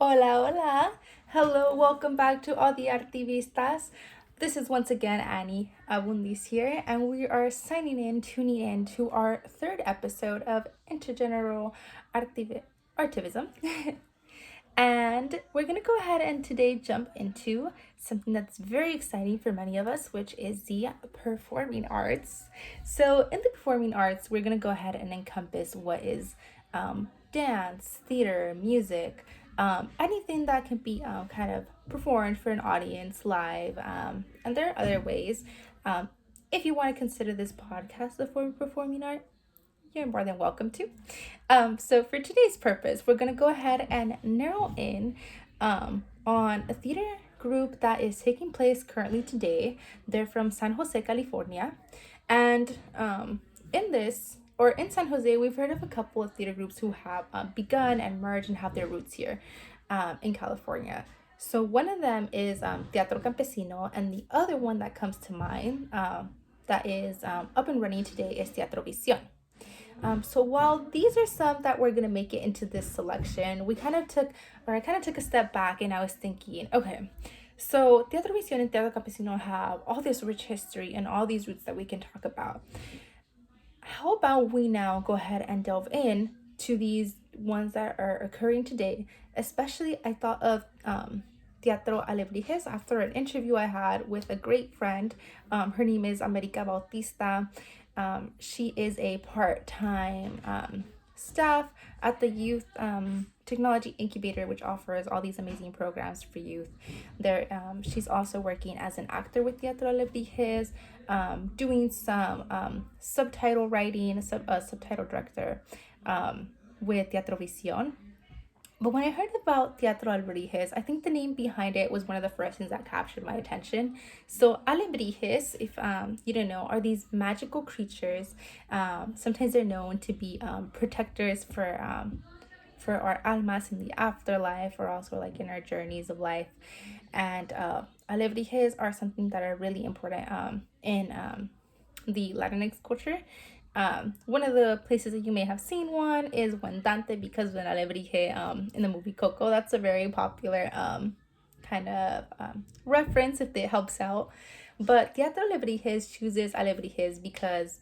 Hola, hola. Hello, welcome back to all the Artivistas. This is once again Annie Abundis here, and we are tuning in to our third episode of Artivism. And we're going to go ahead and today jump into something that's very exciting for many of us, which is the performing arts. So, in the performing arts, we're going to go ahead and encompass what is dance, theater, music, anything that can be kind of performed for an audience live. And there are other ways. If you want to consider this podcast a form of performing art, you're more than welcome to. So for today's purpose, we're going to go ahead and narrow in on a theater group that is taking place currently today. They're from San Jose, California. And in San Jose, we've heard of a couple of theater groups who have begun and merged and have their roots here in California. So one of them is Teatro Campesino, and the other one that comes to mind that is up and running today is Teatro Visión. So while these are some that were gonna make it into this selection, I kind of took a step back and I was thinking, okay, so Teatro Visión and Teatro Campesino have all this rich history and all these roots that we can talk about. How about we now go ahead and delve in to these ones that are occurring today? Especially, I thought of Teatro Alebrijes after an interview I had with a great friend. Her name is America Bautista. She is a part-time staff at the Youth Technology Incubator, which offers all these amazing programs for youth. She's also working as an actor with Teatro Alebrijes, doing some subtitle writing, subtitle director with Teatro Visión. But when I heard about Teatro Alebrijes, I think the name behind it was one of the first things that captured my attention. So Alebrijes, if you don't know, are these magical creatures. Sometimes they're known to be protectors for our almas in the afterlife, or also like in our journeys of life. And Alebrijes are something that are really important in the Latinx culture. One of the places that you may have seen one is when Dante becomes an alebrije in the movie Coco. That's a very popular kind of reference if it helps out. But Teatro Alebrijes chooses alebrijes because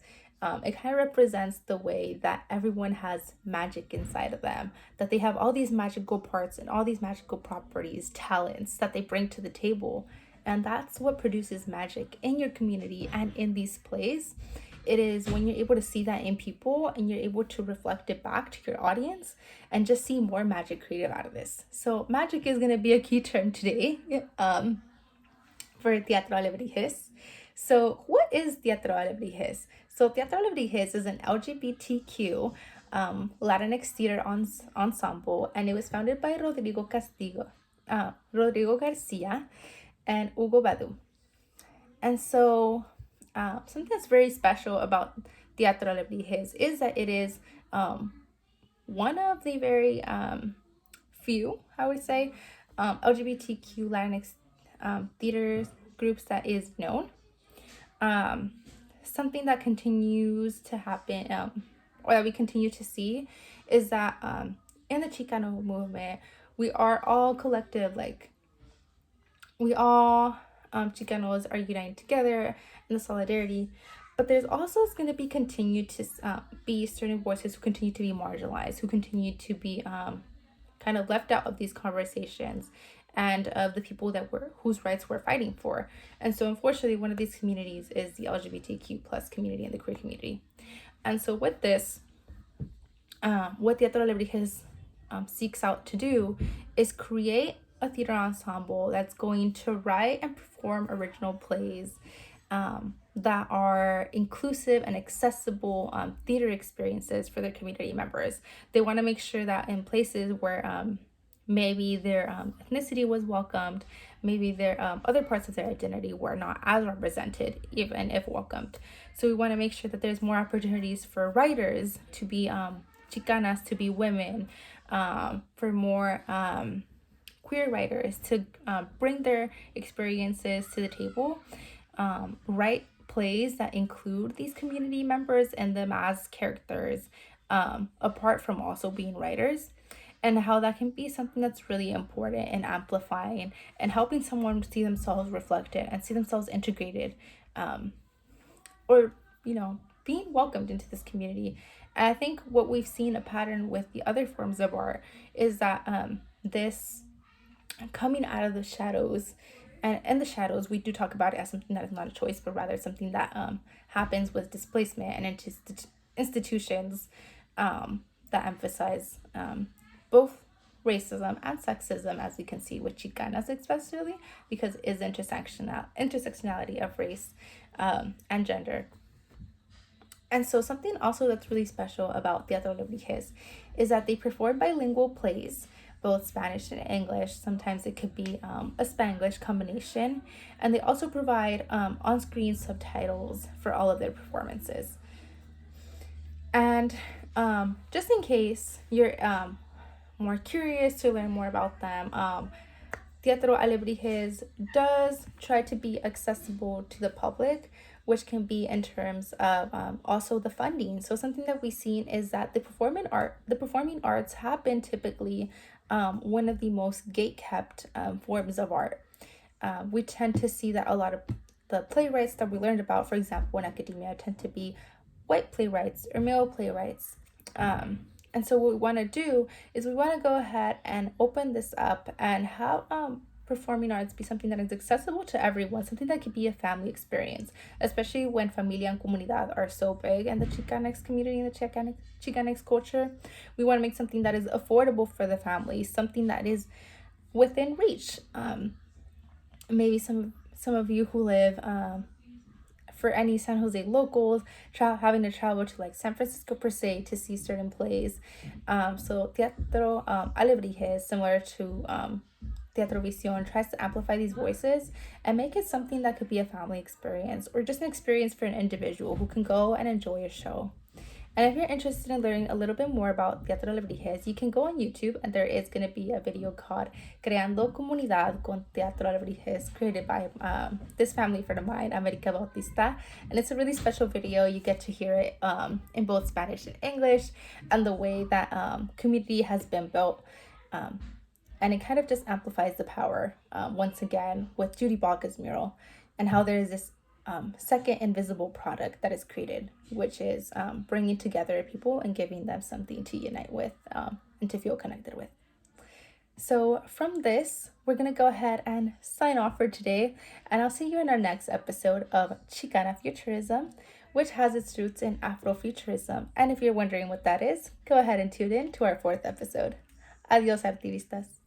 it kind of represents the way that everyone has magic inside of them, that they have all these magical parts and all these magical properties, talents that they bring to the table. And that's what produces magic in your community and in these plays. It is when you're able to see that in people and you're able to reflect it back to your audience and just see more magic created out of this. So magic is going to be a key term today for Teatro Alebrijes. So what is Teatro Alebrijes? So Teatro Alebrijes is an LGBTQ Latinx theater ensemble, and it was founded by Rodrigo Garcia, and Hugo Badu. And so something that's very special about Teatro Alebrijes is that it is one of the very few, I would say, LGBTQ Latinx theater groups that is known. Something that continues to happen, or that we continue to see, is that in the Chicano movement, we are all collective, like we all Chicanos are united together in the solidarity, but there's also going to be continued to be certain voices who continue to be marginalized, who continue to be kind of left out of these conversations and of the people whose rights we're fighting for. And so unfortunately, one of these communities is the LGBTQ plus community and the queer community. And so with this, what Teatro Alebrijes seeks out to do is create a theater ensemble that's going to write and perform original plays that are inclusive and accessible theater experiences for their community members. They want to make sure that in places where maybe their ethnicity was welcomed, maybe their other parts of their identity were not as represented, even if welcomed. So we want to make sure that there's more opportunities for writers to be Chicanas, to be women, for more queer writers to bring their experiences to the table, write plays that include these community members and them as characters, apart from also being writers. and how that can be something that's really important in amplifying and helping someone see themselves reflected and see themselves integrated, or, being welcomed into this community. And I think what we've seen a pattern with the other forms of art is that this coming out of the shadows, and in the shadows, we do talk about it as something that is not a choice, but rather something that happens with displacement and institutions that emphasize both racism and sexism, as we can see with Chicanas especially, because it is intersectionality of race and gender. And so something also that's really special about Teatro Lebrijes is that they perform bilingual plays, both Spanish and English. Sometimes it could be a Spanglish combination. And they also provide on-screen subtitles for all of their performances. And just in case you're more curious to learn more about them, Teatro Alebrijes does try to be accessible to the public, which can be in terms of also the funding. So something that we've seen is that the performing arts have been typically one of the most gate-kept forms of art. We tend to see that a lot of the playwrights that we learned about, for example, in academia, tend to be white playwrights or male playwrights. And so what we want to do is we want to go ahead and open this up and have performing arts be something that is accessible to everyone, something that could be a family experience, especially when familia and comunidad are so big in the Chicanx community and the Chicanx culture. We want to make something that is affordable for the family, something that is within reach. Maybe some of you who live for any San Jose locals, having to travel to like San Francisco per se to see certain plays. So Teatro Alebrijes, similar to Teatro Visión, tries to amplify these voices and make it something that could be a family experience or just an experience for an individual who can go and enjoy a show. And if you're interested in learning a little bit more about Teatro Alebrijes, you can go on YouTube, and there is going to be a video called Creando Comunidad con Teatro Alebrijes, created by this family friend of mine, America Bautista. And it's a really special video. You get to hear it in both Spanish and English, and the way that community has been built. And it kind of just amplifies the power, once again, with Judy Baca's mural, and how there is this second invisible product that is created, which is bringing together people and giving them something to unite with and to feel connected with. So from this, we're going to go ahead and sign off for today, and I'll see you in our next episode of Chicana Futurism, which has its roots in Afrofuturism. And if you're wondering what that is, go ahead and tune in to our 4th episode. Adios, artivistas.